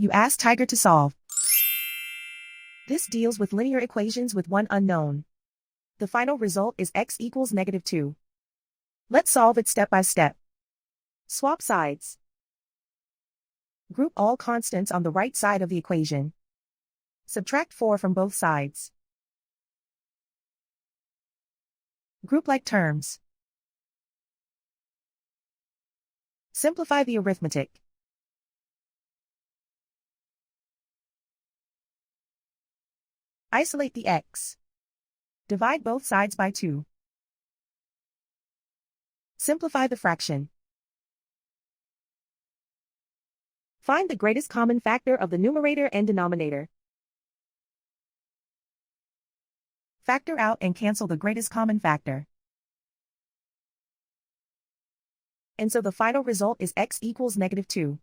You ask Tiger to solve. This deals with linear equations with one unknown. The final result is x equals -2. Let's solve it step by step. Swap sides. Group all constants on the right side of the equation. Subtract 4 from both sides. Group like terms. Simplify the arithmetic. Isolate the x. Divide both sides by 2. Simplify the fraction. Find the greatest common factor of the numerator and denominator. Factor out and cancel the greatest common factor. And so the final result is x equals -2.